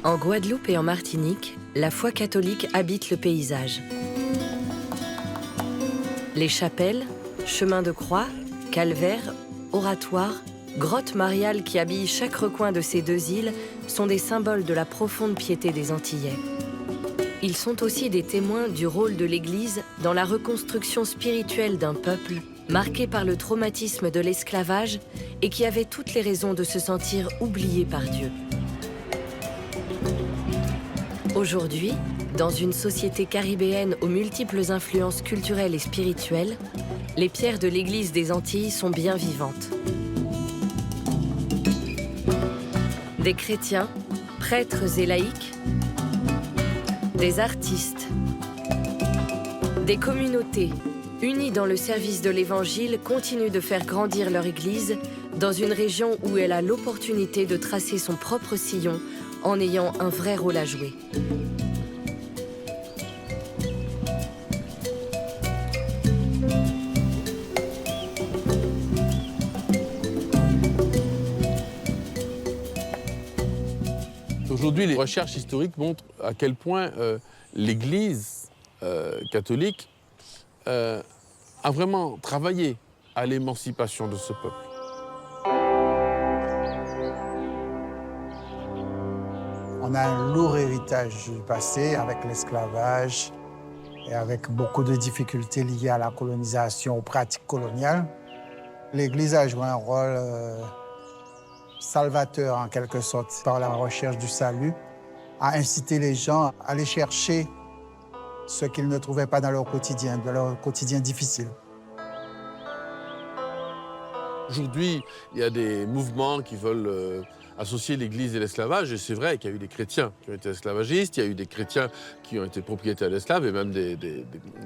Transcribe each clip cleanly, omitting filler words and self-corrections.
En Guadeloupe et en Martinique, la foi catholique habite le paysage. Les chapelles, chemins de croix, calvaires, oratoires, grottes mariales qui habillent chaque recoin de ces deux îles sont des symboles de la profonde piété des Antillais. Ils sont aussi des témoins du rôle de l'Église dans la reconstruction spirituelle d'un peuple marqué par le traumatisme de l'esclavage et qui avait toutes les raisons de se sentir oublié par Dieu. Aujourd'hui, dans une société caribéenne aux multiples influences culturelles et spirituelles, les pierres de l'Église des Antilles sont bien vivantes. Des chrétiens, prêtres et laïcs, des artistes, des communautés unies dans le service de l'Évangile continuent de faire grandir leur Église dans une région où elle a l'opportunité de tracer son propre sillon en ayant un vrai rôle à jouer. Aujourd'hui, les recherches historiques montrent à quel point l'Église catholique a vraiment travaillé à l'émancipation de ce peuple. On a un lourd héritage du passé avec l'esclavage et avec beaucoup de difficultés liées à la colonisation, aux pratiques coloniales. L'Église a joué un rôle salvateur, en quelque sorte, par la recherche du salut, à inciter les gens à aller chercher ce qu'ils ne trouvaient pas dans leur quotidien difficile. Aujourd'hui, il y a des mouvements qui veulent associer l'Église et l'esclavage, et c'est vrai qu'il y a eu des chrétiens qui ont été esclavagistes, il y a eu des chrétiens qui ont été propriétaires d'esclaves, et même des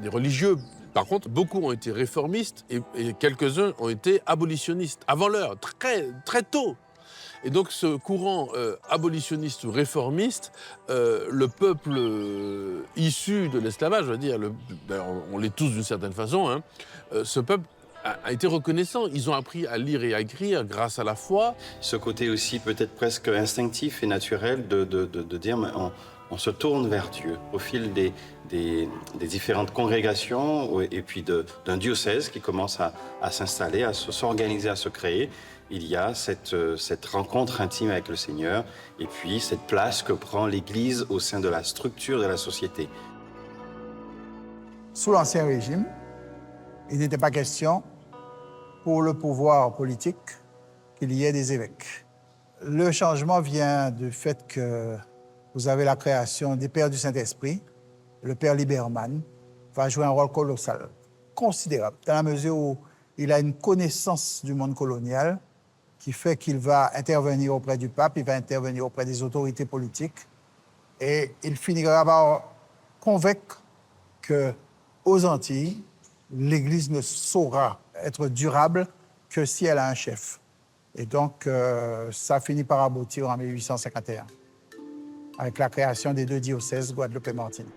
religieux. Par contre, beaucoup ont été réformistes, et quelques-uns ont été abolitionnistes, avant l'heure, très tôt. Et donc ce courant abolitionniste ou réformiste, le peuple issu de l'esclavage, je veux dire, on l'est tous d'une certaine façon, hein, ce peuple a été reconnaissant. Ils ont appris à lire et à écrire grâce à la foi. Ce côté aussi peut-être presque instinctif et naturel de dire mais on se tourne vers Dieu au fil des différentes congrégations et puis d'un diocèse qui commence à s'installer, à s'organiser, à se créer. Il y a cette rencontre intime avec le Seigneur et puis cette place que prend l'Église au sein de la structure de la société. Sous l'Ancien Régime, il n'était pas question pour le pouvoir politique qu'il y ait des évêques. Le changement vient du fait que vous avez la création des Pères du Saint-Esprit. Le Père Liberman va jouer un rôle colossal, considérable, dans la mesure où il a une connaissance du monde colonial qui fait qu'il va intervenir auprès du pape, il va intervenir auprès des autorités politiques et il finira par convaincre qu'aux Antilles, l'Église ne saura être durable que si elle a un chef. Et donc, ça finit par aboutir en 1851, avec la création des deux diocèses, Guadeloupe et Martinique.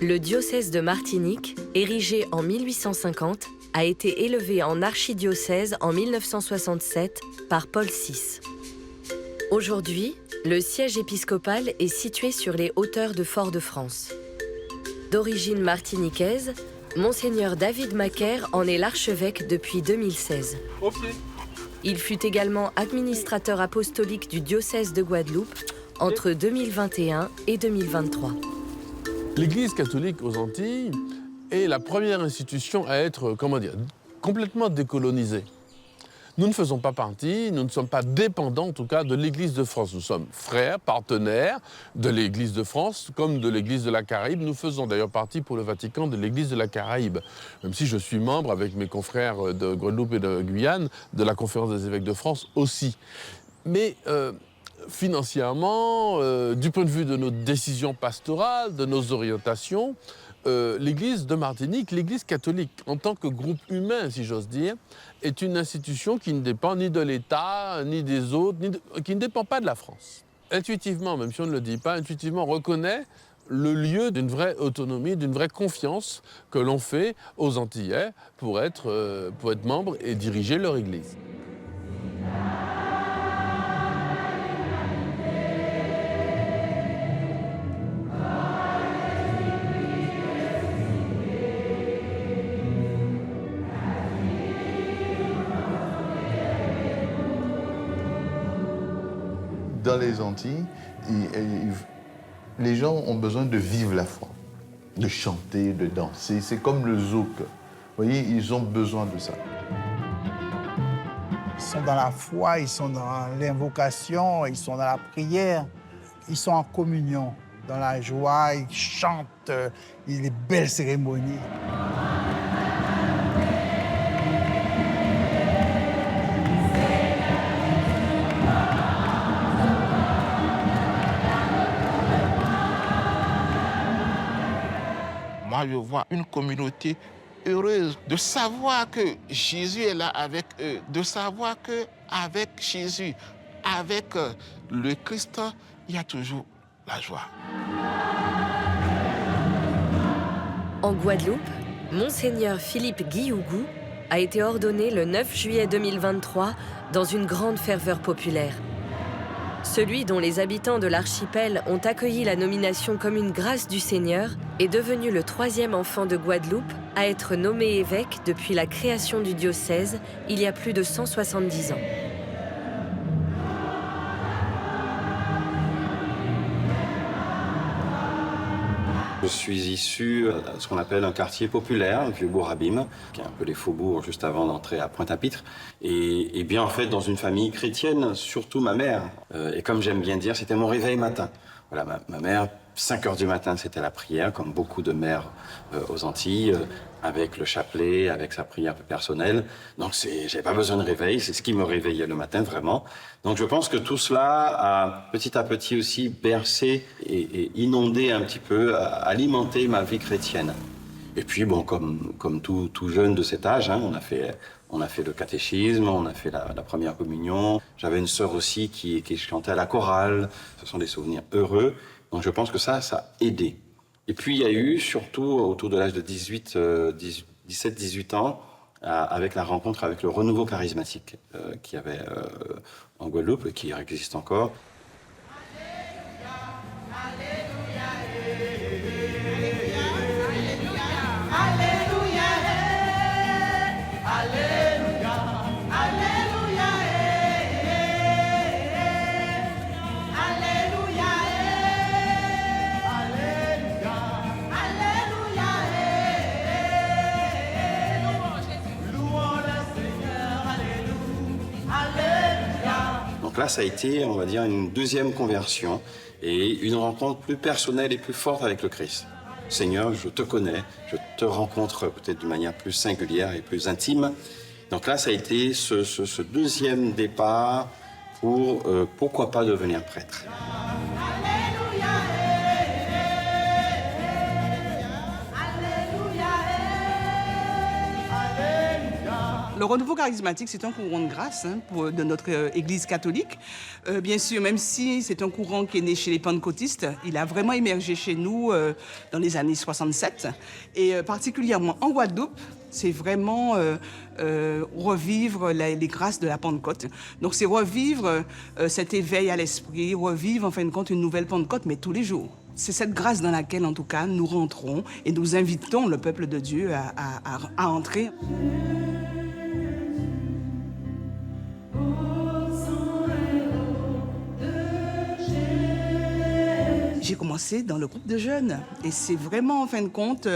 Le diocèse de Martinique, érigé en 1850, a été élevé en archidiocèse en 1967 par Paul VI. Aujourd'hui, le siège épiscopal est situé sur les hauteurs de Fort-de-France. D'origine martiniquaise, Monseigneur David Macaire en est l'archevêque depuis 2016. Il fut également administrateur apostolique du diocèse de Guadeloupe entre 2021 et 2023. L'Église catholique aux Antilles est la première institution à être, complètement décolonisée. Nous ne faisons pas partie, nous ne sommes pas dépendants en tout cas de l'Église de France. Nous sommes frères, partenaires de l'Église de France comme de l'Église de la Caraïbe. Nous faisons d'ailleurs partie pour le Vatican de l'Église de la Caraïbe, même si je suis membre avec mes confrères de Guadeloupe et de Guyane de la Conférence des évêques de France aussi. Mais financièrement, du point de vue de nos décisions pastorales, de nos orientations, l'Église de Martinique, l'Église catholique, en tant que groupe humain, si j'ose dire, est une institution qui ne dépend ni de l'État, ni des autres, qui ne dépend pas de la France. Intuitivement, même si on ne le dit pas, intuitivement, on reconnaît le lieu d'une vraie autonomie, d'une vraie confiance que l'on fait aux Antillais pour être membre et diriger leur Église. Dans les Antilles, les gens ont besoin de vivre la foi, de chanter, de danser. C'est comme le zouk. Vous voyez, ils ont besoin de ça. Ils sont dans la foi, ils sont dans l'invocation, ils sont dans la prière. Ils sont en communion, dans la joie, ils chantent, il y a des belles cérémonies. Moi, je vois une communauté heureuse de savoir que Jésus est là avec eux, de savoir qu'avec Jésus, avec le Christ, il y a toujours la joie. En Guadeloupe, Monseigneur Philippe Guillougou a été ordonné le 9 juillet 2023 dans une grande ferveur populaire. Celui dont les habitants de l'archipel ont accueilli la nomination comme une grâce du Seigneur est devenu le 3e enfant de Guadeloupe à être nommé évêque depuis la création du diocèse il y a plus de 170 ans. Je suis issu de ce qu'on appelle un quartier populaire, le Vieux-Bourg Abîme, qui est un peu les faubourgs juste avant d'entrer à Pointe-à-Pitre. Et bien en fait, dans une famille chrétienne, surtout ma mère. Et comme j'aime bien dire, c'était mon réveil matin. Voilà, ma mère, 5 heures du matin, c'était la prière, comme beaucoup de mères aux Antilles, avec le chapelet, avec sa prière personnelle. Donc j'avais pas besoin de réveil, c'est ce qui me réveillait le matin, vraiment. Donc je pense que tout cela a petit à petit aussi bercé et inondé un petit peu, alimenté ma vie chrétienne. Et puis bon, comme tout jeune de cet âge, hein, on a fait le catéchisme, on a fait la première communion. J'avais une sœur aussi qui chantait à la chorale. Ce sont des souvenirs heureux. Donc je pense que ça a aidé. Et puis il y a eu, surtout autour de l'âge de 17-18 ans, avec la rencontre avec le renouveau charismatique qu'il y avait en Guadeloupe et qui existe encore. Donc là, ça a été, on va dire, une deuxième conversion et une rencontre plus personnelle et plus forte avec le Christ. Seigneur, je te connais, je te rencontre peut-être d'une manière plus singulière et plus intime. Donc là, ça a été ce deuxième départ pour, pourquoi pas, devenir prêtre. Le renouveau charismatique, c'est un courant de grâce de notre Église catholique. Bien sûr, même si c'est un courant qui est né chez les pentecôtistes, il a vraiment émergé chez nous dans les années 67. Et particulièrement en Guadeloupe, c'est vraiment revivre les grâces de la Pentecôte. Donc c'est revivre cet éveil à l'esprit, revivre en fin de compte une nouvelle Pentecôte, mais tous les jours. C'est cette grâce dans laquelle, en tout cas, nous rentrons et nous invitons le peuple de Dieu à entrer. J'ai commencé dans le groupe de jeunes et c'est vraiment, en fin de compte,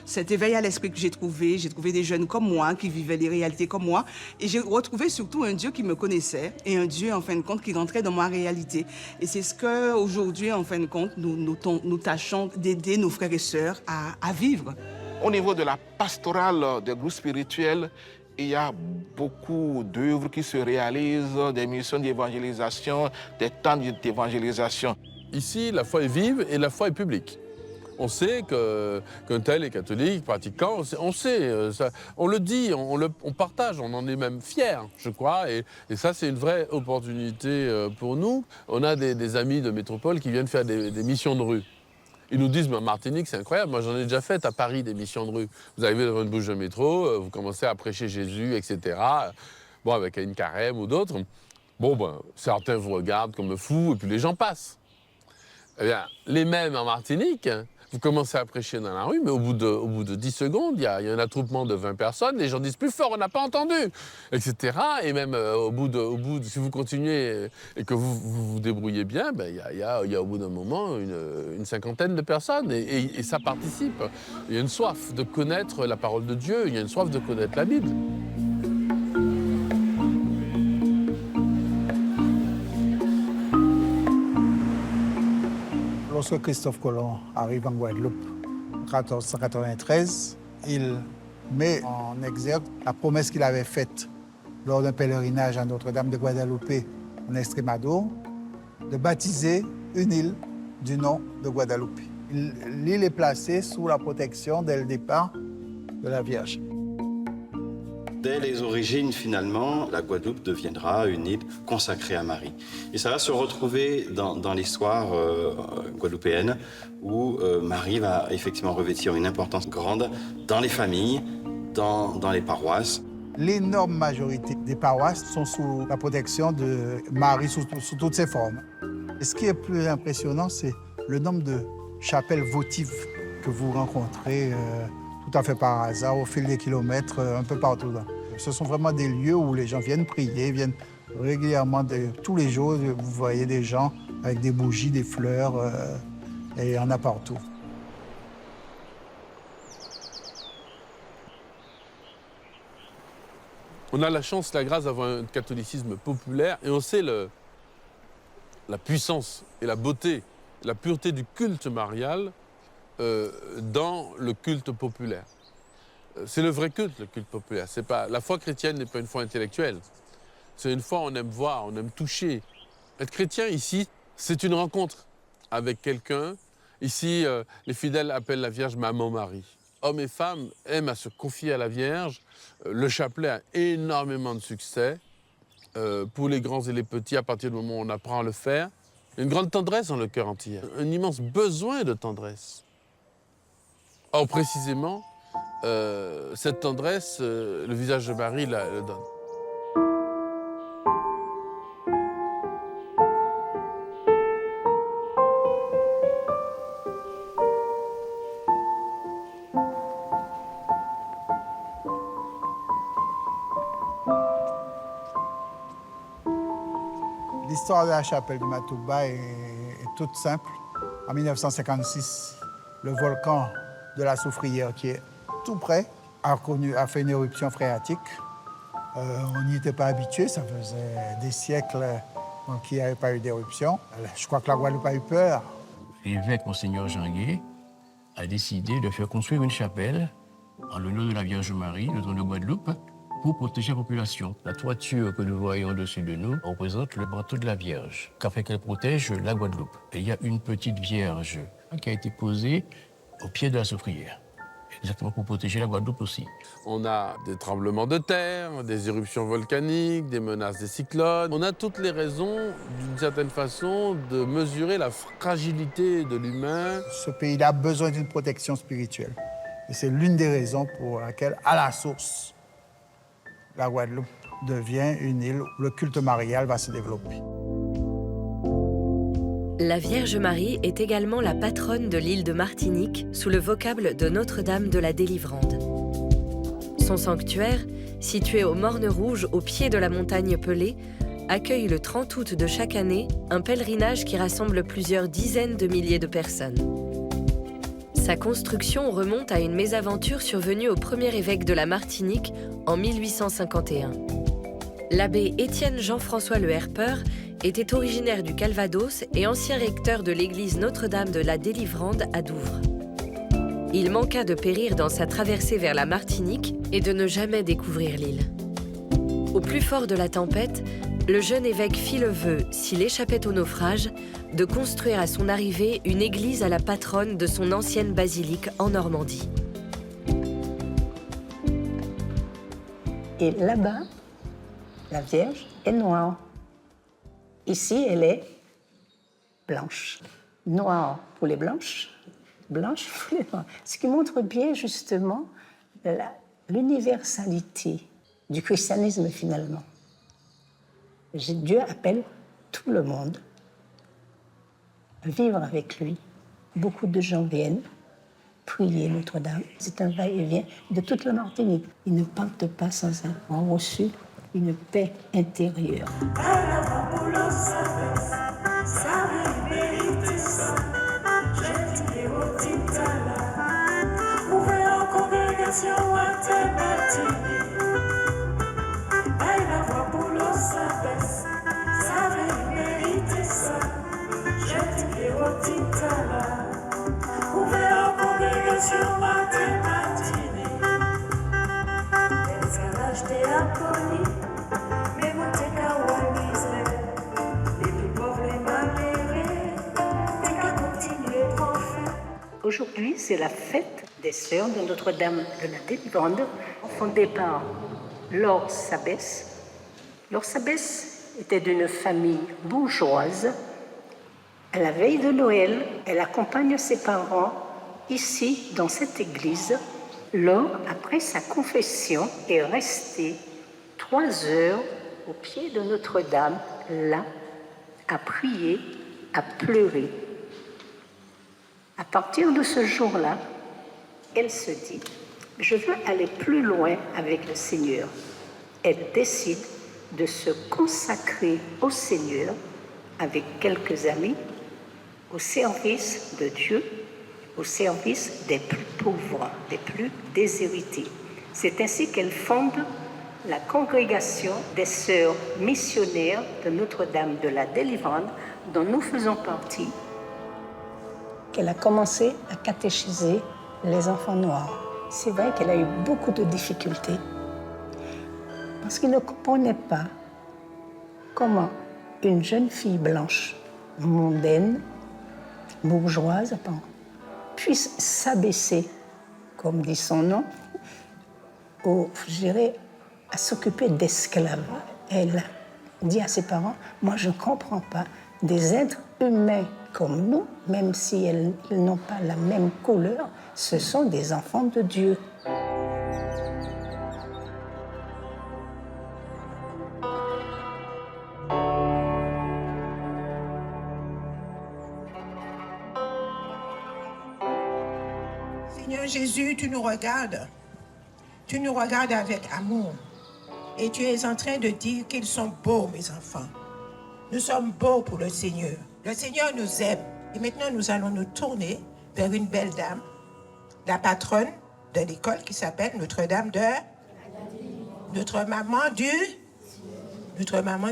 cet éveil à l'esprit que j'ai trouvé. J'ai trouvé des jeunes comme moi qui vivaient les réalités comme moi et j'ai retrouvé surtout un Dieu qui me connaissait et un Dieu, en fin de compte, qui rentrait dans ma réalité. Et c'est ce qu'aujourd'hui, en fin de compte, nous tâchons d'aider nos frères et sœurs à vivre. Au niveau de la pastorale des groupes spirituels, il y a beaucoup d'œuvres qui se réalisent, des missions d'évangélisation, des temps d'évangélisation. Ici, la foi est vive et la foi est publique. On sait qu'un tel est catholique, pratiquant, on sait, ça, on le dit, on partage, on en est même fiers, je crois. Et ça, c'est une vraie opportunité pour nous. On a des amis de métropole qui viennent faire des missions de rue. Ils nous disent, mais en Martinique, c'est incroyable. Moi, j'en ai déjà fait à Paris, des missions de rue. Vous arrivez devant une bouche de métro, vous commencez à prêcher Jésus, etc. Bon, avec une carême ou d'autres. Bon, ben, certains vous regardent comme fou, et puis les gens passent. Eh bien, les mêmes en Martinique, vous commencez à prêcher dans la rue, mais au bout de 10 secondes, il y a un attroupement de 20 personnes, les gens disent plus fort, on n'a pas entendu, etc. Et même si vous continuez et que vous vous débrouillez bien, ben, il y a au bout d'un moment une cinquantaine de personnes, et ça participe. Il y a une soif de connaître la parole de Dieu, il y a une soif de connaître la Bible. Lorsque Christophe Colomb arrive en Guadeloupe en 1493, il met en exergue la promesse qu'il avait faite lors d'un pèlerinage à Notre-Dame de Guadeloupe en Estrémadure, de baptiser une île du nom de Guadeloupe. L'île est placée sous la protection dès le départ de la Vierge. Dès les origines, finalement, la Guadeloupe deviendra une île consacrée à Marie. Et ça va se retrouver dans l'histoire guadeloupéenne, où Marie va effectivement revêtir une importance grande dans les familles, dans les paroisses. L'énorme majorité des paroisses sont sous la protection de Marie sous toutes ses formes. Et ce qui est plus impressionnant, c'est le nombre de chapelles votives que vous rencontrez tout à fait par hasard, au fil des kilomètres, un peu partout. Ce sont vraiment des lieux où les gens viennent prier, viennent régulièrement, tous les jours, vous voyez des gens avec des bougies, des fleurs, et il y en a partout. On a la chance, la grâce d'avoir un catholicisme populaire, et on sait la puissance et la beauté, la pureté du culte marial dans le culte populaire. C'est le vrai culte, le culte populaire. C'est pas, la foi chrétienne n'est pas une foi intellectuelle. C'est une foi où on aime voir, on aime toucher. Être chrétien ici, c'est une rencontre avec quelqu'un. Ici, les fidèles appellent la Vierge Maman Marie. Hommes et femmes aiment à se confier à la Vierge. Le chapelet a énormément de succès. Pour les grands et les petits, à partir du moment où on apprend à le faire, il y a une grande tendresse dans le cœur entier. Un immense besoin de tendresse. Or, précisément, cette tendresse, le visage de Marie le donne. L'histoire de la chapelle du Matouba est toute simple. En 1956, le volcan de la Soufrière, qui est tout près, a fait une éruption phréatique. On n'y était pas habitué, ça faisait des siècles qu'il n'y avait pas eu d'éruption. Je crois que la Guadeloupe a eu peur. L'évêque Monseigneur Janguet a décidé de faire construire une chapelle en l'honneur de la Vierge Marie, le trône de Guadeloupe, pour protéger la population. La toiture que nous voyons au-dessus de nous représente le manteau de la Vierge, afin qu'elle protège la Guadeloupe. Et il y a une petite Vierge qui a été posée au pied de la Soufrière, exactement pour protéger la Guadeloupe aussi. On a des tremblements de terre, des éruptions volcaniques, des menaces des cyclones. On a toutes les raisons, d'une certaine façon, de mesurer la fragilité de l'humain. Ce pays-là a besoin d'une protection spirituelle. Et c'est l'une des raisons pour laquelle, à la source, la Guadeloupe devient une île où le culte marial va se développer. La Vierge Marie est également la patronne de l'île de Martinique sous le vocable de Notre-Dame de la Délivrande. Son sanctuaire, situé aux Mornes Rouges au pied de la montagne Pelée, accueille le 30 août de chaque année un pèlerinage qui rassemble plusieurs dizaines de milliers de personnes. Sa construction remonte à une mésaventure survenue au premier évêque de la Martinique en 1851. L'abbé Étienne Jean-François Le Herpeur était originaire du Calvados et ancien recteur de l'église Notre-Dame de la Délivrande à Douvres. Il manqua de périr dans sa traversée vers la Martinique et de ne jamais découvrir l'île. Au plus fort de la tempête, le jeune évêque fit le vœu, s'il échappait au naufrage, de construire à son arrivée une église à la patronne de son ancienne basilique en Normandie. Et là-bas, la Vierge est noire. Ici, elle est blanche. Noire pour les blanches blanche, ce qui montre bien justement l'universalité du christianisme finalement. Dieu appelle tout le monde à vivre avec lui. Beaucoup de gens viennent prier Notre-Dame. C'est un va-et-vient de toute la Martinique. Ils ne partent pas sans avoir reçu une paix intérieure. Aujourd'hui, c'est la fête des Sœurs de Notre-Dame de la Délivrande, fondée par Laure Sabès. Laure Sabès était d'une famille bourgeoise. À la veille de Noël, elle accompagne ses parents ici, dans cette église. Laure, après sa confession, est restée 3 heures au pied de Notre-Dame, là, à prier, à pleurer. À partir de ce jour-là, elle se dit « Je veux aller plus loin avec le Seigneur ». Elle décide de se consacrer au Seigneur avec quelques amis, au service de Dieu, au service des plus pauvres, des plus déshérités. C'est ainsi qu'elle fonde la congrégation des Sœurs missionnaires de Notre-Dame de la Délivrande, dont nous faisons partie. Elle a commencé à catéchiser les enfants noirs. C'est vrai qu'elle a eu beaucoup de difficultés parce qu'ils ne comprenaient pas comment une jeune fille blanche, mondaine, bourgeoise, puisse s'abaisser, comme dit son nom, à s'occuper d'esclaves. Elle dit à ses parents, moi je ne comprends pas, des êtres humains comme nous, même si elles n'ont pas la même couleur, ce sont des enfants de Dieu. Seigneur Jésus, tu nous regardes avec amour. Et tu es en train de dire qu'ils sont beaux, mes enfants. Nous sommes beaux pour le Seigneur. Le Seigneur nous aime. Et maintenant, nous allons nous tourner vers une belle dame, la patronne de l'école qui s'appelle Notre-Dame de... Notre maman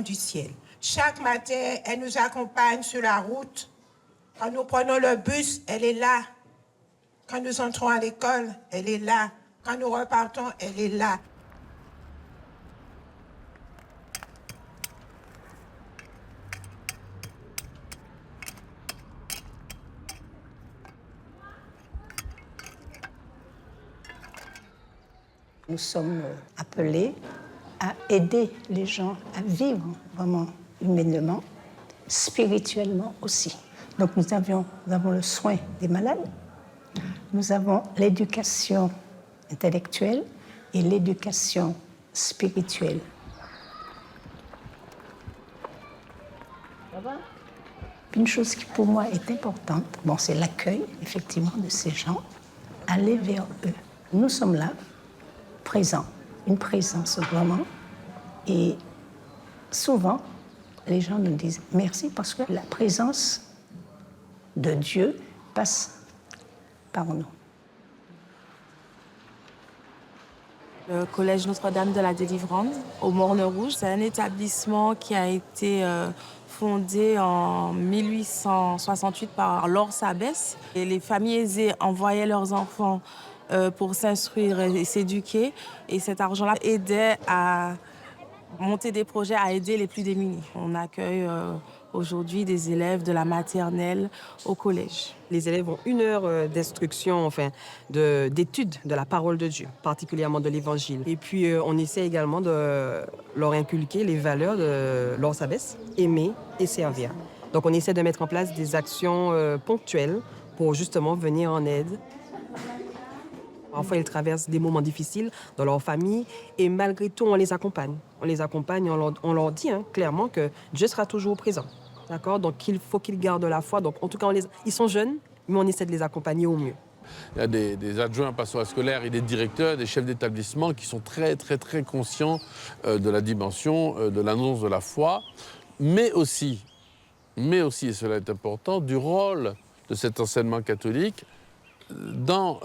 du ciel. Chaque matin, elle nous accompagne sur la route. Quand nous prenons le bus, elle est là. Quand nous entrons à l'école, elle est là. Quand nous repartons, elle est là. Nous sommes appelés à aider les gens à vivre vraiment humainement, spirituellement aussi. Donc nous avons le soin des malades, nous avons l'éducation intellectuelle et l'éducation spirituelle. Une chose qui pour moi est importante, c'est l'accueil effectivement de ces gens, aller vers eux. Nous sommes là, présents, une présence vraiment. Et souvent, les gens nous disent merci parce que la présence de Dieu passe par nous. Le collège Notre-Dame de la Délivrande au Morne-Rouge, c'est un établissement qui a été fondé en 1868 par Laure Sabès. Et les familles aisées envoyaient leurs enfants pour s'instruire et s'éduquer. Et cet argent-là aidait à monter des projets, à aider les plus démunis. On accueille aujourd'hui des élèves de la maternelle au collège. Les élèves ont 1 heure d'instruction, d'étude de la parole de Dieu, particulièrement de l'Évangile. Et puis, on essaie également de leur inculquer les valeurs de Laure Sabès, aimer et servir. Donc, on essaie de mettre en place des actions ponctuelles pour justement venir en aide. Parfois, ils traversent des moments difficiles dans leur famille et malgré tout, on les accompagne. On les accompagne, on leur dit clairement que Dieu sera toujours présent. D'accord? Donc, il faut qu'ils gardent la foi. Donc, en tout cas, ils sont jeunes, mais on essaie de les accompagner au mieux. Il y a des adjoints pastoraux scolaires et des directeurs, des chefs d'établissement qui sont très, très, très conscients de la dimension de l'annonce de la foi, mais aussi, et cela est important, du rôle de cet enseignement catholique dans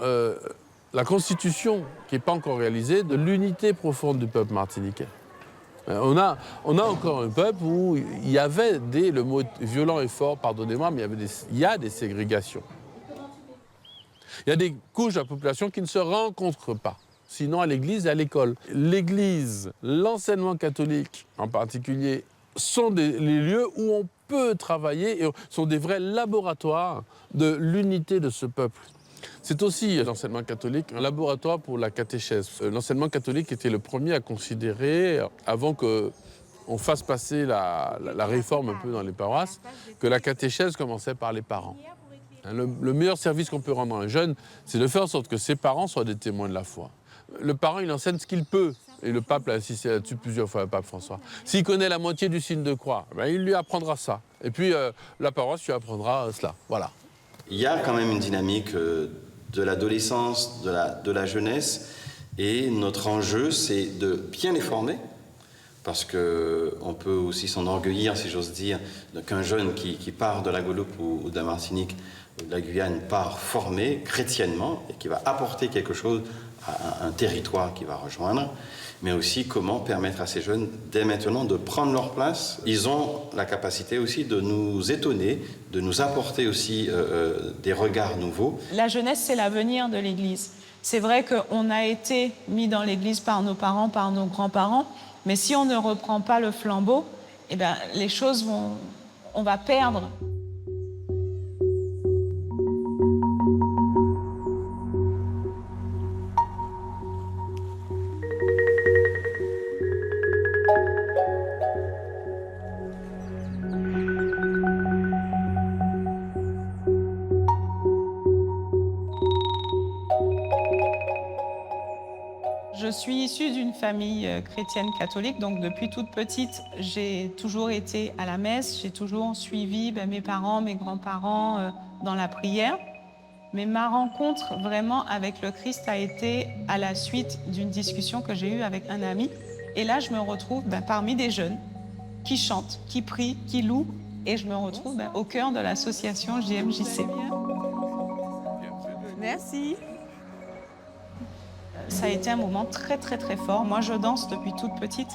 la constitution, qui n'est pas encore réalisée, de l'unité profonde du peuple martiniquais. On a encore un peuple où il y avait le mot violent et fort, pardonnez-moi, mais il y a des ségrégations. Il y a des couches de la population qui ne se rencontrent pas, sinon à l'église et à l'école. L'église, l'enseignement catholique en particulier, sont les lieux où on peut travailler et sont des vrais laboratoires de l'unité de ce peuple. C'est aussi, l'enseignement catholique, un laboratoire pour la catéchèse. L'enseignement catholique était le premier à considérer, avant qu'on fasse passer la réforme un peu dans les paroisses, que la catéchèse commençait par les parents. Le meilleur service qu'on peut rendre à un jeune, c'est de faire en sorte que ses parents soient des témoins de la foi. Le parent, il enseigne ce qu'il peut. Et le pape a insisté là-dessus plusieurs fois, le pape François. S'il connaît la moitié du signe de croix, il lui apprendra ça. Et puis, la paroisse lui apprendra cela. Voilà. Il y a quand même une dynamique de l'adolescence, de la jeunesse. Et notre enjeu, c'est de bien les former. Parce qu'on peut aussi s'enorgueillir, si j'ose dire, qu'un jeune qui part de la Guadeloupe ou de la Martinique ou de la Guyane part formé chrétiennement et qui va apporter quelque chose à un territoire qu'il va rejoindre, mais aussi comment permettre à ces jeunes, dès maintenant, de prendre leur place. Ils ont la capacité aussi de nous étonner, de nous apporter aussi des regards nouveaux. La jeunesse, c'est l'avenir de l'Église. C'est vrai qu'on a été mis dans l'Église par nos parents, par nos grands-parents, mais si on ne reprend pas le flambeau, eh bien, les choses on va perdre. Je suis issue d'une famille chrétienne catholique, donc depuis toute petite, j'ai toujours été à la messe, j'ai toujours suivi mes parents, mes grands-parents dans la prière. Mais ma rencontre vraiment avec le Christ a été à la suite d'une discussion que j'ai eue avec un ami. Et là, je me retrouve parmi des jeunes qui chantent, qui prient, qui louent, et je me retrouve au cœur de l'association JMJC. Merci. Ça a été un moment très, très, très fort. Moi, je danse depuis toute petite.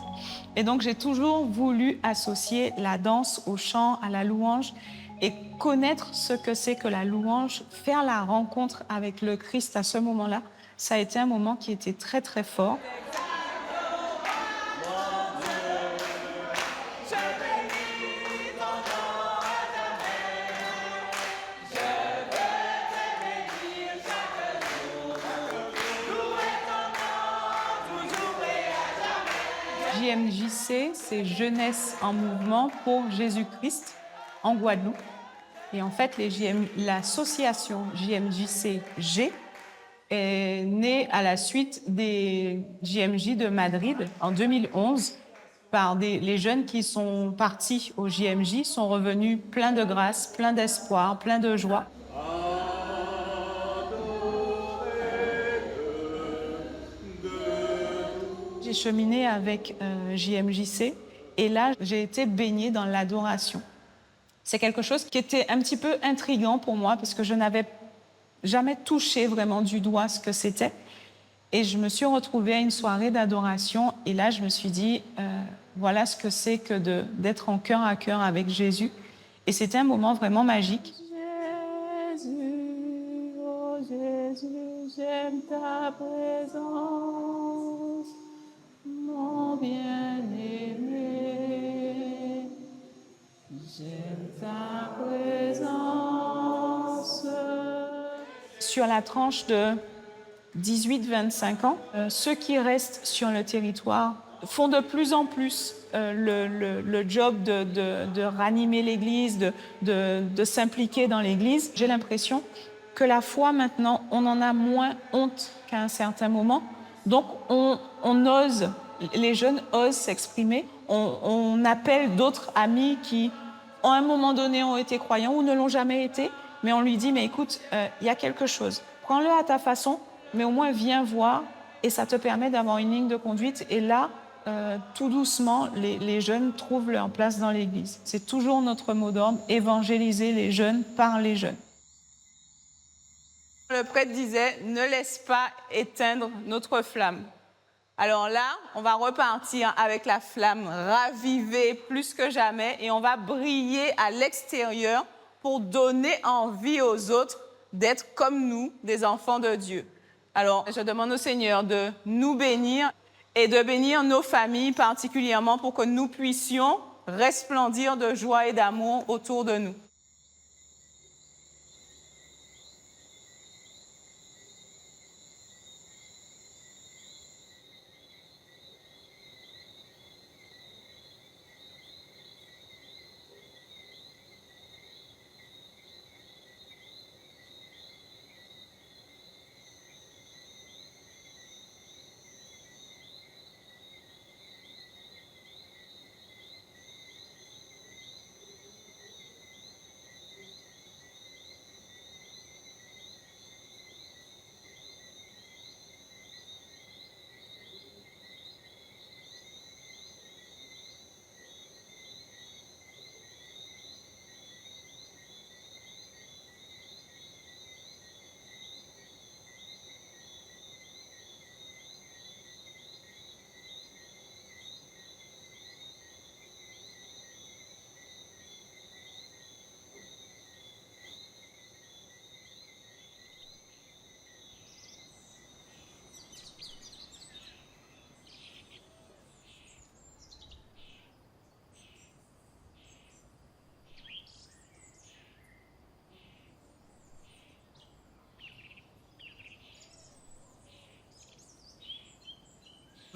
Et donc, j'ai toujours voulu associer la danse au chant, à la louange, et connaître ce que c'est que la louange, faire la rencontre avec le Christ à ce moment-là. Ça a été un moment qui était très, très fort. JMJC, c'est Jeunesse en mouvement pour Jésus-Christ en Guadeloupe. Et en fait, l'association JMJC-G est née à la suite des JMJ de Madrid en 2011 par les jeunes qui sont partis au JMJ, sont revenus pleins de grâce, pleins d'espoir, pleins de joie. J'ai cheminé avec JMJC et là, j'ai été baignée dans l'adoration. C'est quelque chose qui était un petit peu intriguant pour moi parce que je n'avais jamais touché vraiment du doigt ce que c'était. Et je me suis retrouvée à une soirée d'adoration et là, je me suis dit, voilà ce que c'est que d'être en cœur à cœur avec Jésus. Et c'était un moment vraiment magique. Jésus, oh Jésus, j'aime ta présence. Mon bien-aimé, j'aime ta présence. Sur la tranche de 18-25 ans, ceux qui restent sur le territoire font de plus en plus le job de ranimer l'Église, de s'impliquer dans l'Église, j'ai l'impression que la foi, maintenant, on en a moins honte qu'à un certain moment. Donc, on ose, les jeunes osent s'exprimer. On appelle d'autres amis qui, à un moment donné, ont été croyants ou ne l'ont jamais été, mais on lui dit, mais écoute, il y a quelque chose. Prends-le à ta façon, mais au moins viens voir, et ça te permet d'avoir une ligne de conduite. Et là, tout doucement, les jeunes trouvent leur place dans l'Église. C'est toujours notre mot d'ordre, évangéliser les jeunes par les jeunes. Le prêtre disait, ne laisse pas éteindre notre flamme. Alors là, on va repartir avec la flamme ravivée plus que jamais et on va briller à l'extérieur pour donner envie aux autres d'être comme nous, des enfants de Dieu. Alors, je demande au Seigneur de nous bénir et de bénir nos familles particulièrement pour que nous puissions resplendir de joie et d'amour autour de nous.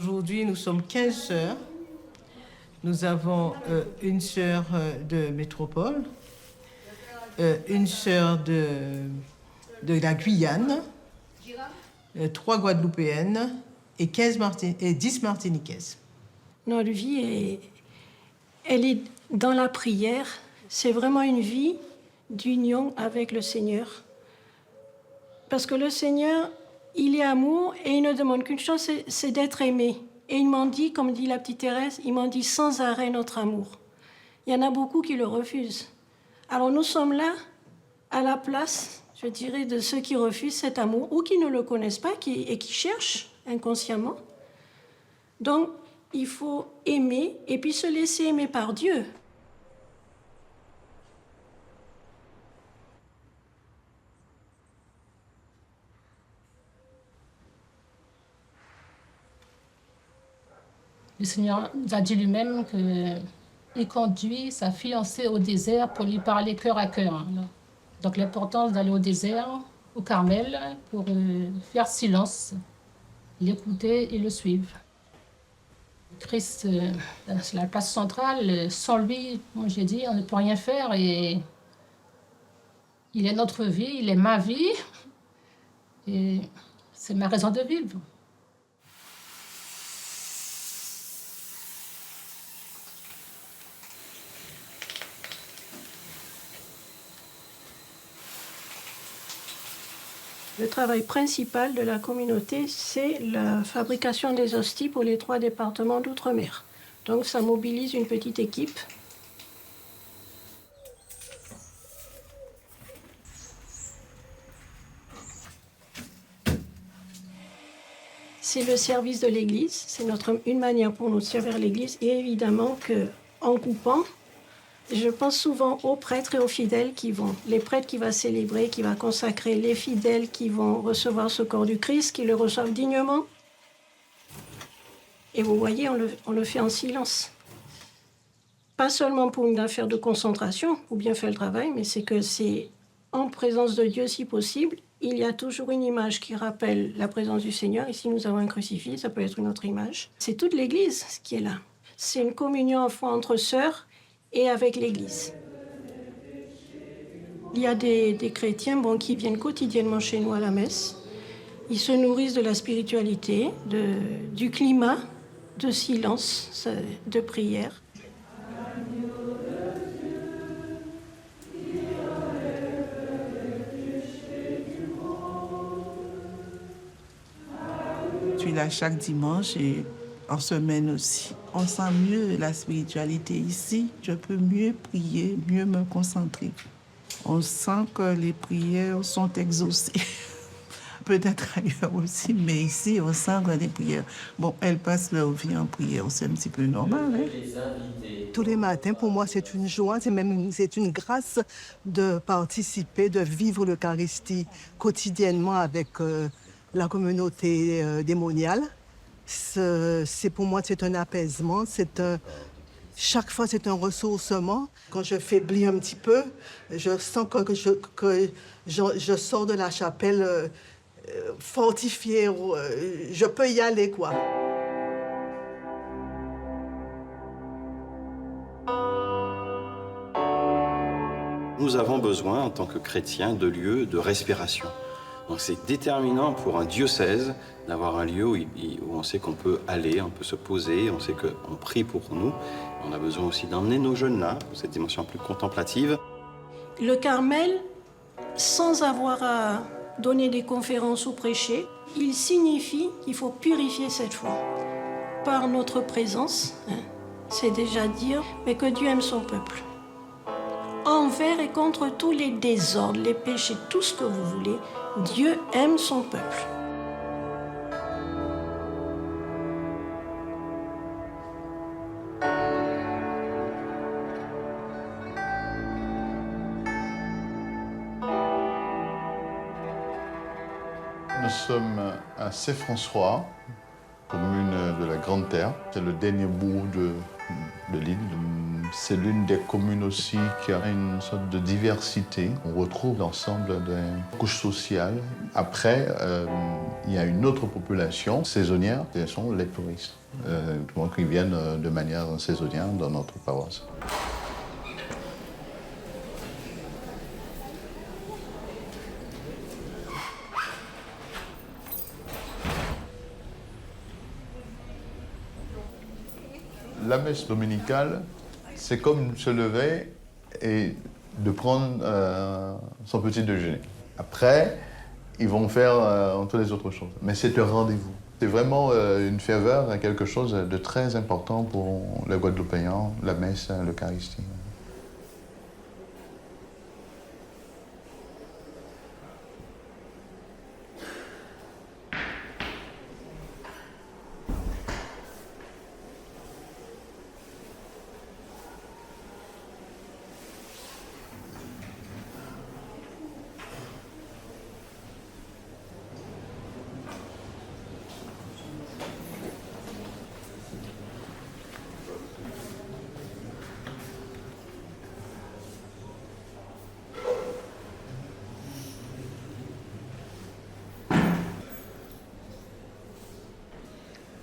Aujourd'hui, nous sommes 15 sœurs. Nous avons une sœur de métropole, une sœur de la Guyane, 3 Guadeloupéennes et 10 Martiniquaises. Notre vie, elle est dans la prière. C'est vraiment une vie d'union avec le Seigneur. Parce que le Seigneur, il est amour et il ne demande qu'une chose, c'est d'être aimé. Et il m'en dit, comme dit la petite Thérèse, il m'en dit sans arrêt notre amour. Il y en a beaucoup qui le refusent. Alors nous sommes là, à la place, je dirais, de ceux qui refusent cet amour ou qui ne le connaissent pas et qui cherchent inconsciemment. Donc, il faut aimer et puis se laisser aimer par Dieu. Le Seigneur nous a dit lui-même qu'il conduit sa fiancée au désert pour lui parler cœur à cœur. Donc l'importance d'aller au désert, au Carmel, pour faire silence, l'écouter et le suivre. Christ, c'est la place centrale. Sans lui, moi j'ai dit, on ne peut rien faire. Et il est notre vie, il est ma vie. Et c'est ma raison de vivre. Le travail principal de la communauté, c'est la fabrication des hosties pour les 3 départements d'outre-mer. Donc ça mobilise une petite équipe. C'est le service de l'Église, c'est une manière pour nous de servir l'Église. Et évidemment qu'en coupant, je pense souvent aux prêtres et aux fidèles qui vont. Les prêtres qui vont célébrer, qui vont consacrer, les fidèles qui vont recevoir ce corps du Christ, qui le reçoivent dignement. Et vous voyez, on le fait en silence. Pas seulement pour une affaire de concentration, pour bien faire le travail, mais c'est que c'est en présence de Dieu si possible il y a toujours une image qui rappelle la présence du Seigneur. Ici, nous avons un crucifix, ça peut être une autre image. C'est toute l'Église qui est là. C'est une communion en foi entre sœurs et avec l'Église. Il y a des chrétiens qui viennent quotidiennement chez nous à la messe. Ils se nourrissent de la spiritualité, du climat, de silence, de prière. Je suis là chaque dimanche et en semaine aussi. On sent mieux la spiritualité ici. Je peux mieux prier, mieux me concentrer. On sent que les prières sont exaucées. Peut-être ailleurs aussi, mais ici, on sent que les prières... Bon, elles passent leur vie en prière, c'est un petit peu normal. Tous les matins, pour moi, c'est une joie, c'est une grâce de participer, de vivre l'Eucharistie quotidiennement avec la communauté démoniale. Pour moi, c'est un apaisement, chaque fois, c'est un ressourcement. Quand je faiblis un petit peu, je sens que je sors de la chapelle fortifiée. Je peux y aller, quoi. Nous avons besoin, en tant que chrétiens, de lieux de respiration. Donc c'est déterminant pour un diocèse d'avoir un lieu où on sait qu'on peut aller, on peut se poser, on sait qu'on prie pour nous. On a besoin aussi d'emmener nos jeunes là, pour cette dimension plus contemplative. Le Carmel, sans avoir à donner des conférences ou prêcher, il signifie qu'il faut purifier cette foi. Par notre présence, c'est déjà dire, mais que Dieu aime son peuple. Envers et contre tous les désordres, les péchés, tout ce que vous voulez, Dieu aime son peuple. Nous sommes à Saint-François, commune de la Grande Terre. C'est le dernier bourg de l'île. C'est l'une des communes aussi qui a une sorte de diversité. On retrouve l'ensemble des couches sociales. Après, il y a une autre population saisonnière, ce sont les touristes, qui viennent de manière saisonnière dans notre paroisse. La messe dominicale, c'est comme se lever et de prendre son petit déjeuner. Après, ils vont faire toutes les autres choses. Mais c'est un rendez-vous. C'est vraiment une ferveur, quelque chose de très important pour les Guadeloupéens, la messe, l'Eucharistie.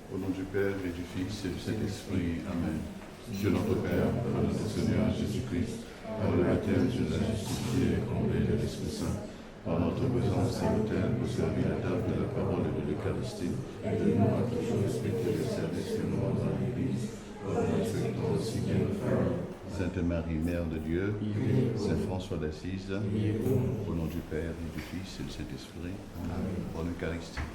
Au nom du Père et du Fils et du Saint-Esprit. Amen. Dieu notre Père, par notre Seigneur Jésus-Christ, par le baptême, tu nous as justifiés et comblés de l'Esprit Saint. Par notre présence à l'autel, pour servir la table de la parole et de l'Eucharistie, et de nous à toujours respecter le service que nous rendons à l'Église, comme nous respectons aussi bien nos femmes. Sainte Marie, Mère de Dieu, Saint François d'Assise, au nom du Père et du Fils et du Saint-Esprit. Amen. Bonne Eucharistie.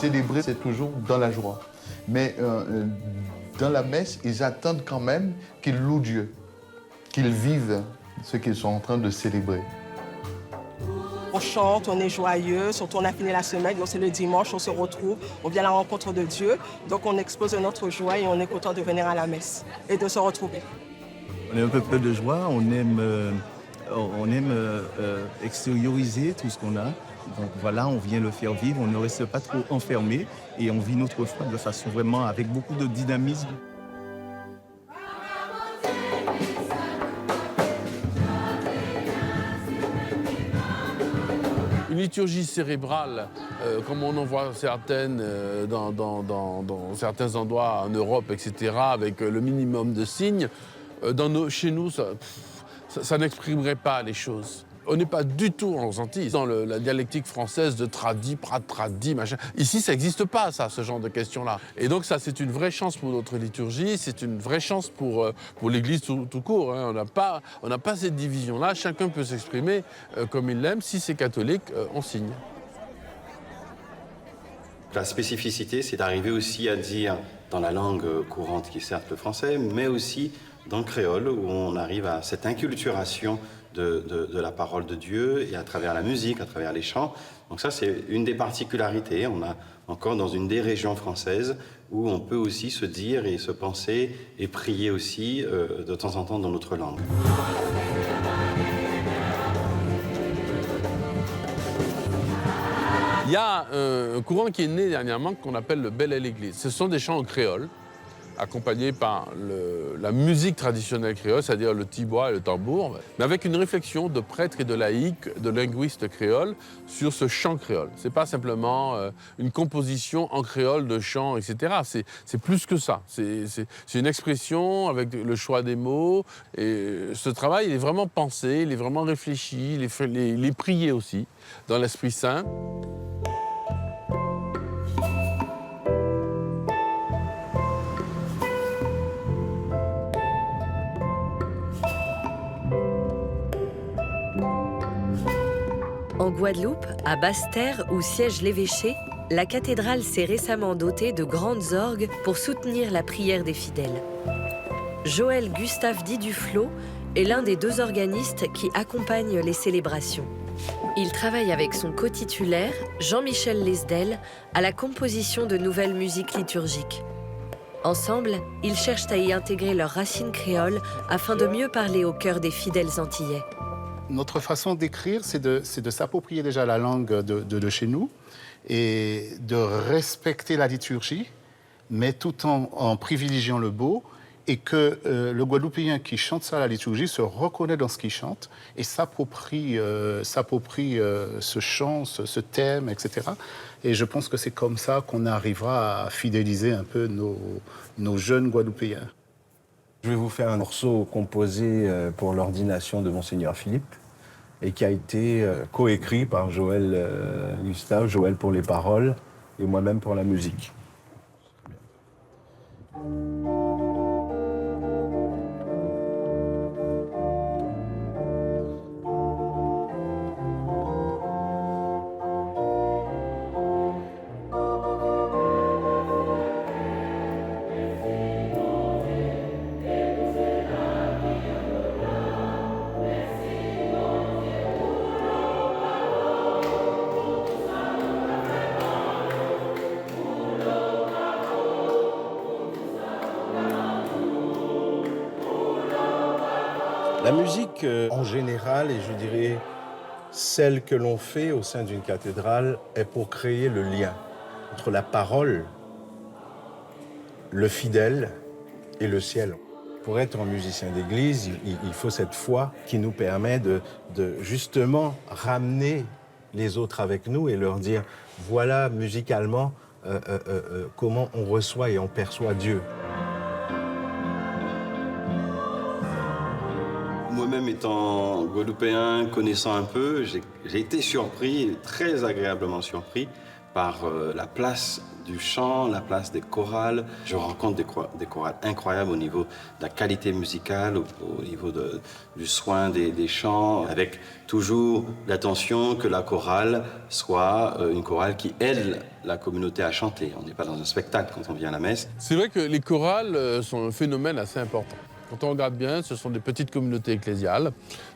célébrer, c'est toujours dans la joie. Mais dans la messe, ils attendent quand même qu'ils louent Dieu, qu'ils vivent ce qu'ils sont en train de célébrer. On chante, on est joyeux, surtout on a fini la semaine, donc c'est le dimanche, on se retrouve, on vient à la rencontre de Dieu, donc on explose notre joie et on est content de venir à la messe et de se retrouver. On est un peu plein de joie, on aime extérioriser tout ce qu'on a. Donc voilà, on vient le faire vivre, on ne reste pas trop enfermé et on vit notre foi de façon vraiment avec beaucoup de dynamisme. Une liturgie cérébrale, comme on en voit certaines dans certains endroits en Europe, etc., avec le minimum de signes, chez nous, ça n'exprimerait pas les choses. On n'est pas du tout en Antilles, dans la dialectique française de tradi, prat-tradi, machin. Ici, ça n'existe pas, ça, ce genre de questions-là. Et donc ça, c'est une vraie chance pour notre liturgie, c'est une vraie chance pour l'Église tout court. Hein. On n'a pas cette division-là, chacun peut s'exprimer comme il l'aime. Si c'est catholique, on signe. La spécificité, c'est d'arriver aussi à dire dans la langue courante qui est certes le français, mais aussi dans le créole, où on arrive à cette inculturation de la parole de Dieu et à travers la musique, à travers les chants. Donc ça, c'est une des particularités. On a encore dans une des régions françaises où on peut aussi se dire et se penser et prier aussi de temps en temps dans notre langue. Il y a un courant qui est né dernièrement qu'on appelle le bel à l'église. Ce sont des chants en créole, accompagnés par la musique traditionnelle créole, c'est-à-dire le tibois et le tambour, mais avec une réflexion de prêtres et de laïcs, de linguistes créoles, sur ce chant créole. Ce n'est pas simplement une composition en créole de chants, etc. C'est plus que ça. C'est une expression avec le choix des mots. Et ce travail, il est vraiment pensé, il est vraiment réfléchi, il est prié aussi, dans l'Esprit Saint. En Guadeloupe, à Basse-Terre, où siège l'évêché, la cathédrale s'est récemment dotée de grandes orgues pour soutenir la prière des fidèles. Joël Gustave Diduflo est l'un des 2 organistes qui accompagnent les célébrations. Il travaille avec son co-titulaire, Jean-Michel Lesdel, à la composition de nouvelles musiques liturgiques. Ensemble, ils cherchent à y intégrer leurs racines créoles afin de mieux parler au cœur des fidèles antillais. Notre façon d'écrire, c'est de s'approprier déjà la langue de chez nous et de respecter la liturgie, mais tout en privilégiant le beau, et que le Guadeloupéen qui chante ça à la liturgie se reconnaît dans ce qu'il chante et s'approprie ce chant, ce thème, etc. Et je pense que c'est comme ça qu'on arrivera à fidéliser un peu nos jeunes Guadeloupéens. Je vais vous faire un morceau composé pour l'ordination de Monseigneur Philippe et qui a été coécrit par Joël Gustave, Joël pour les paroles et moi-même pour la musique. La musique, en général, et je dirais celle que l'on fait au sein d'une cathédrale, est pour créer le lien entre la parole, le fidèle et le ciel. Pour être un musicien d'église, il faut cette foi qui nous permet de justement ramener les autres avec nous et leur dire voilà musicalement comment on reçoit et on perçoit Dieu. Moi-même étant guadeloupéen, connaissant un peu, j'ai été surpris, très agréablement surpris, par la place du chant, la place des chorales. Je rencontre des chorales incroyables au niveau de la qualité musicale, au niveau du soin des chants, avec toujours l'attention que la chorale soit une chorale qui aide la communauté à chanter. On n'est pas dans un spectacle quand on vient à la messe. C'est vrai que les chorales sont un phénomène assez important. Quand on regarde bien, ce sont des petites communautés ecclésiales,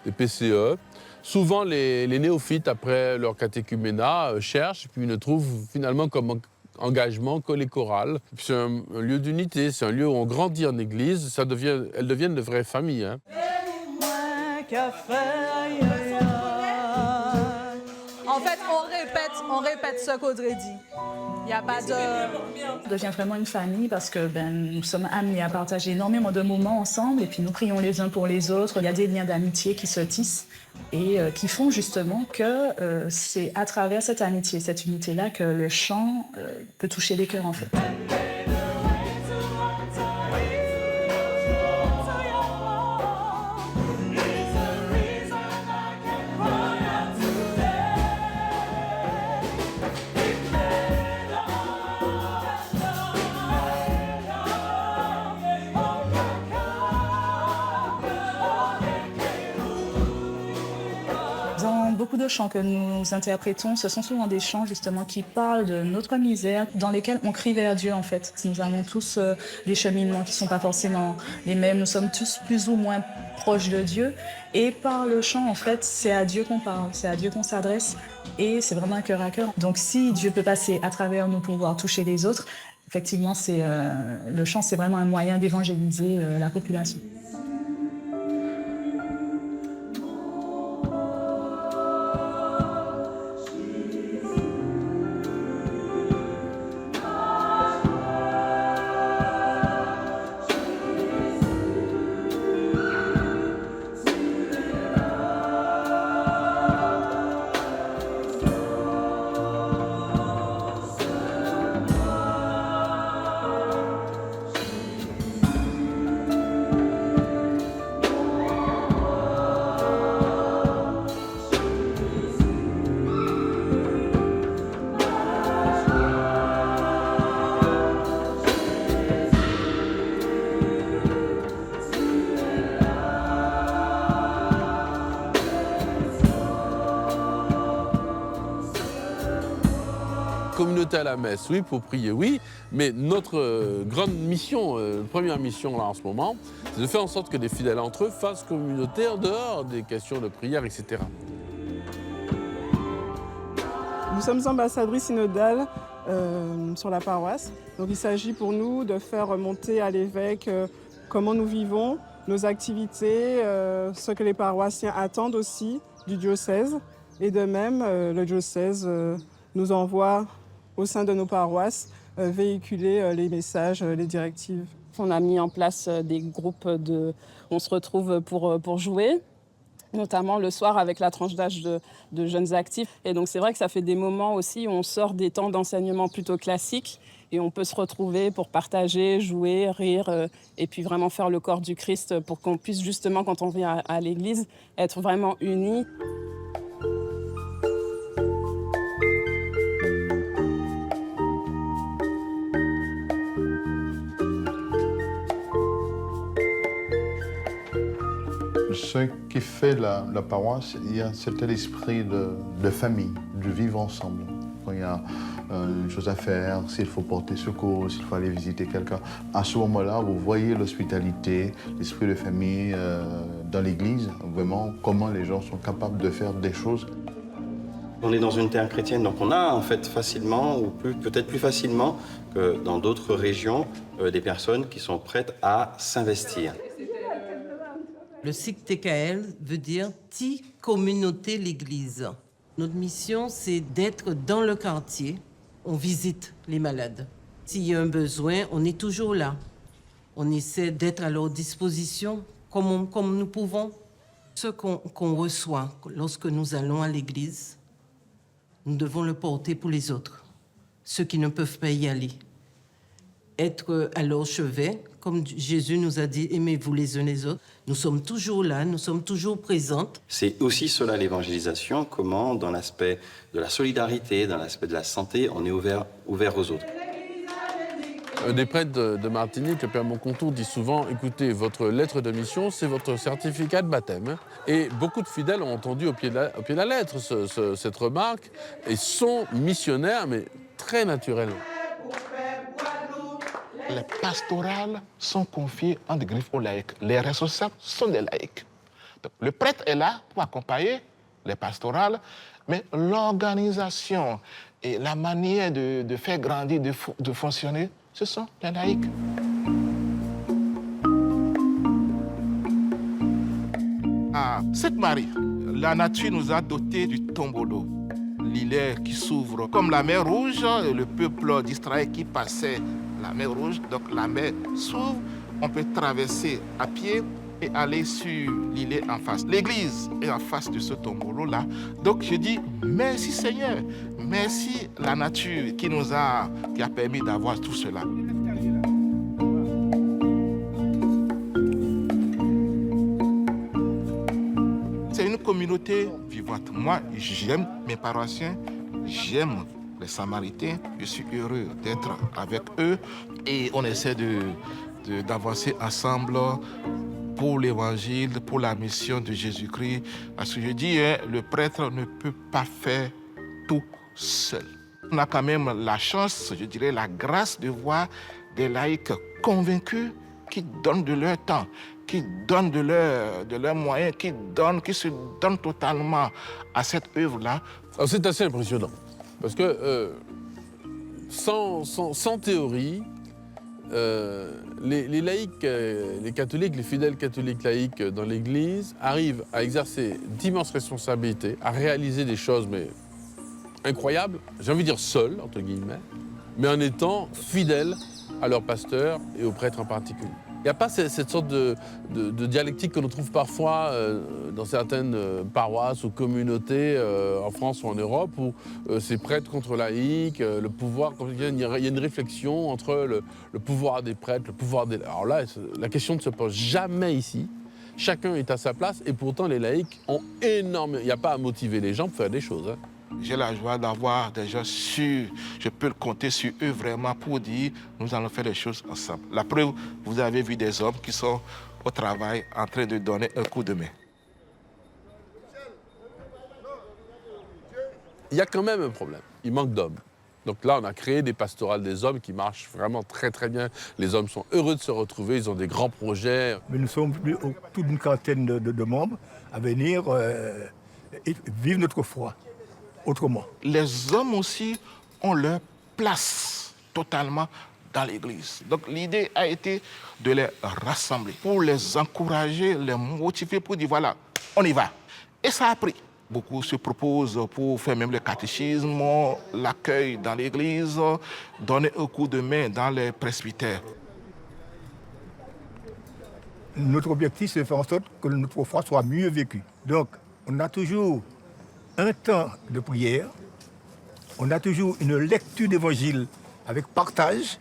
des PCE. Souvent, les néophytes, après leur catéchuménat, cherchent et puis ne trouvent finalement comme engagement que les chorales. C'est un lieu d'unité, c'est un lieu où on grandit en église, elles deviennent de vraies familles. Hein. En fait, on répète ce qu'Audrey dit. Il n'y a pas de... On devient vraiment une famille parce que nous sommes amenés à partager énormément de moments ensemble et puis nous prions les uns pour les autres. Il y a des liens d'amitié qui se tissent et qui font justement que c'est à travers cette amitié, cette unité-là que le chant peut toucher les cœurs en fait. Beaucoup de chants que nous interprétons, ce sont souvent des chants justement qui parlent de notre misère, dans lesquels on crie vers Dieu en fait. Nous avons tous des cheminements qui ne sont pas forcément les mêmes, nous sommes tous plus ou moins proches de Dieu et par le chant en fait c'est à Dieu qu'on parle, c'est à Dieu qu'on s'adresse et c'est vraiment un cœur à cœur. Donc si Dieu peut passer à travers nous pour pouvoir toucher les autres, effectivement le chant c'est vraiment un moyen d'évangéliser la population. Communauté à la messe, oui, pour prier, oui, mais notre grande mission, première mission là en ce moment, c'est de faire en sorte que les fidèles entre eux fassent communauté en dehors des questions de prière, etc. Nous sommes ambassadrices synodales sur la paroisse, donc il s'agit pour nous de faire remonter à l'évêque comment nous vivons, nos activités, ce que les paroissiens attendent aussi du diocèse, et de même, le diocèse nous envoie au sein de nos paroisses, véhiculer les messages, les directives. On a mis en place des groupes on se retrouve pour jouer, notamment le soir avec la tranche d'âge de jeunes actifs. Et donc c'est vrai que ça fait des moments aussi où on sort des temps d'enseignement plutôt classiques et on peut se retrouver pour partager, jouer, rire et puis vraiment faire le corps du Christ pour qu'on puisse justement, quand on vient à l'église, être vraiment unis. Ce qui fait la paroisse, il y a cet esprit de famille, de vivre ensemble. Quand il y a une chose à faire, s'il faut porter secours, s'il faut aller visiter quelqu'un, à ce moment-là, vous voyez l'hospitalité, l'esprit de famille dans l'église, vraiment comment les gens sont capables de faire des choses. On est dans une terre chrétienne, donc on a en fait facilement, ou peut-être plus facilement que dans d'autres régions, des personnes qui sont prêtes à s'investir. Le SIC TKL veut dire Ti Communauté l'Église. Notre mission, c'est d'être dans le quartier. On visite les malades. S'il y a un besoin, on est toujours là. On essaie d'être à leur disposition comme nous pouvons. Ce qu'on reçoit lorsque nous allons à l'église, nous devons le porter pour les autres, ceux qui ne peuvent pas y aller. être à leur chevet. Comme Jésus nous a dit, aimez-vous les uns les autres. Nous sommes toujours là, nous sommes toujours présentes. C'est aussi cela l'évangélisation, comment dans l'aspect de la solidarité, dans l'aspect de la santé, on est ouvert aux autres. Un des prêtres de Martinique, le Père Moncontour, dit souvent, écoutez, votre lettre de mission, c'est votre certificat de baptême. Et beaucoup de fidèles ont entendu au pied de la lettre cette remarque et sont missionnaires, mais très naturellement. Les pastorales sont confiées en des griffes aux laïcs. Les responsables sont des laïcs. Donc, le prêtre est là pour accompagner les pastorales, mais l'organisation et la manière de faire grandir, de fonctionner, ce sont les laïcs. À Sainte-Marie, la nature nous a doté du tombolo. L'îlet qui s'ouvre comme la mer Rouge, et le peuple d'Israël qui passait la mer Rouge, donc la mer s'ouvre, on peut traverser à pied et aller sur l'îlet en face. L'église est en face de ce tombolo-là. Donc je dis merci Seigneur, merci la nature qui a permis d'avoir tout cela. C'est une communauté vivante. Moi, j'aime mes paroissiens, j'aime les Samaritains. Je suis heureux d'être avec eux et on essaie d'avancer ensemble pour l'évangile, pour la mission de Jésus-Christ. Parce que je dis, le prêtre ne peut pas faire tout seul. On a quand même la chance, je dirais la grâce de voir des laïcs convaincus qui donnent de leur temps, qui donnent de leurs moyens, qui se donnent totalement à cette œuvre-là. C'est assez impressionnant, parce que sans théorie, les laïcs, les catholiques, les fidèles catholiques laïcs dans l'Église arrivent à exercer d'immenses responsabilités, à réaliser des choses mais incroyables, j'ai envie de dire seuls, entre guillemets, mais en étant fidèles à leur pasteur et aux prêtres en particulier. Il n'y a pas cette sorte de dialectique que l'on trouve parfois dans certaines paroisses ou communautés en France ou en Europe où c'est prêtre contre laïque, le pouvoir, il y a une réflexion entre le pouvoir des prêtres, le pouvoir des... Alors là, la question ne se pose jamais ici. Chacun est à sa place et pourtant les laïcs ont énormément... Il n'y a pas à motiver les gens pour faire des choses. Hein. J'ai la joie d'avoir des gens sûrs. Je peux compter sur eux vraiment pour dire nous allons faire les choses ensemble. La preuve, vous avez vu des hommes qui sont au travail en train de donner un coup de main. Il y a quand même un problème. Il manque d'hommes. Donc là, on a créé des pastorales des hommes qui marchent vraiment très très bien. Les hommes sont heureux de se retrouver, ils ont des grands projets. Mais nous sommes toute une quarantaine de membres à venir et vivre notre foi. Autrement. Les hommes aussi ont leur place totalement dans l'Église. Donc l'idée a été de les rassembler pour les encourager, les motiver pour dire voilà, on y va. Et ça a pris. Beaucoup se proposent pour faire même le catéchisme, l'accueil dans l'Église, donner un coup de main dans les presbytères. Notre objectif, c'est de faire en sorte que notre foi soit mieux vécue. Donc, on a toujours un temps de prière, on a toujours une lecture d'évangile avec partage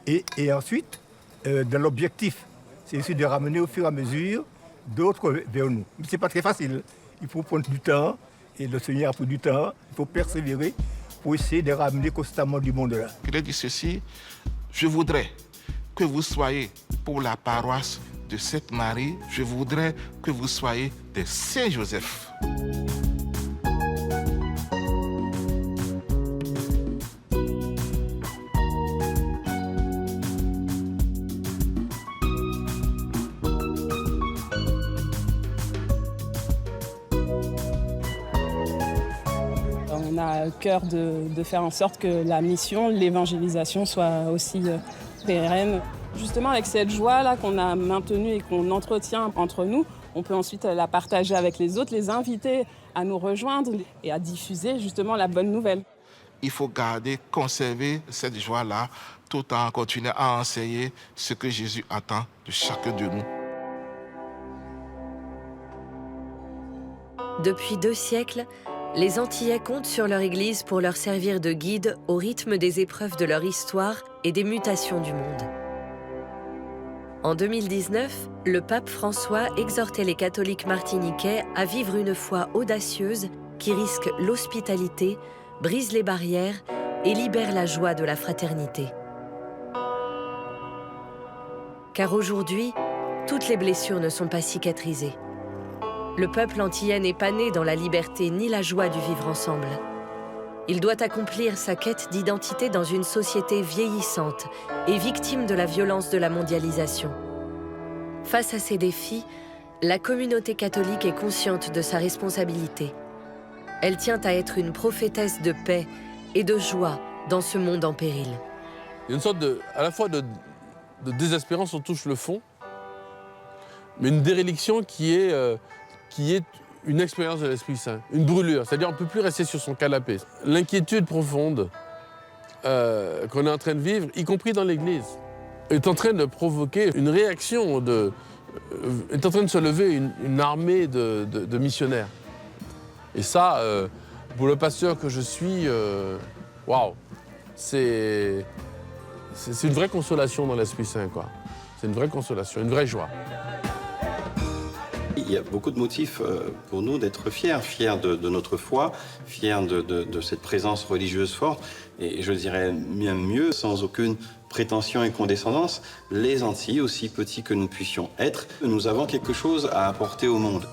et ensuite, dans l'objectif, c'est aussi de ramener au fur et à mesure d'autres vers nous. Ce n'est pas très facile, il faut prendre du temps et le Seigneur a pris du temps, il faut persévérer pour essayer de ramener constamment du monde là. Il a dit ceci, je voudrais que vous soyez pour la paroisse de Sainte-Marie, je voudrais que vous soyez des Saint-Joseph. On a à cœur de faire en sorte que la mission, l'évangélisation soit aussi pérenne. Justement, avec cette joie-là qu'on a maintenue et qu'on entretient entre nous, on peut ensuite la partager avec les autres, les inviter à nous rejoindre et à diffuser justement la bonne nouvelle. Il faut garder, conserver cette joie-là, tout en continuant à enseigner ce que Jésus attend de chacun de nous. Depuis 2 siècles, les Antillais comptent sur leur Église pour leur servir de guide au rythme des épreuves de leur histoire et des mutations du monde. En 2019, le pape François exhortait les catholiques martiniquais à vivre une foi audacieuse qui risque l'hospitalité, brise les barrières et libère la joie de la fraternité. Car aujourd'hui, toutes les blessures ne sont pas cicatrisées. Le peuple antillais n'est pas né dans la liberté ni la joie du vivre ensemble. Il doit accomplir sa quête d'identité dans une société vieillissante et victime de la violence de la mondialisation. Face à ces défis, la communauté catholique est consciente de sa responsabilité. Elle tient à être une prophétesse de paix et de joie dans ce monde en péril. Il y a une sorte à la fois de désespérance, on touche le fond, mais une déréliction qui est une expérience de l'Esprit Saint, une brûlure. C'est-à-dire qu'on ne peut plus rester sur son canapé. L'inquiétude profonde qu'on est en train de vivre, y compris dans l'Église, est en train de provoquer une réaction, est en train de se lever une armée de missionnaires. Et ça, pour le pasteur que je suis, waouh, c'est une vraie consolation dans l'Esprit Saint, quoi. C'est une vraie consolation, une vraie joie. Il y a beaucoup de motifs pour nous d'être fiers de notre foi, fiers de cette présence religieuse forte. Et je dirais même mieux, sans aucune prétention et condescendance, les Antilles, aussi petits que nous puissions être, nous avons quelque chose à apporter au monde.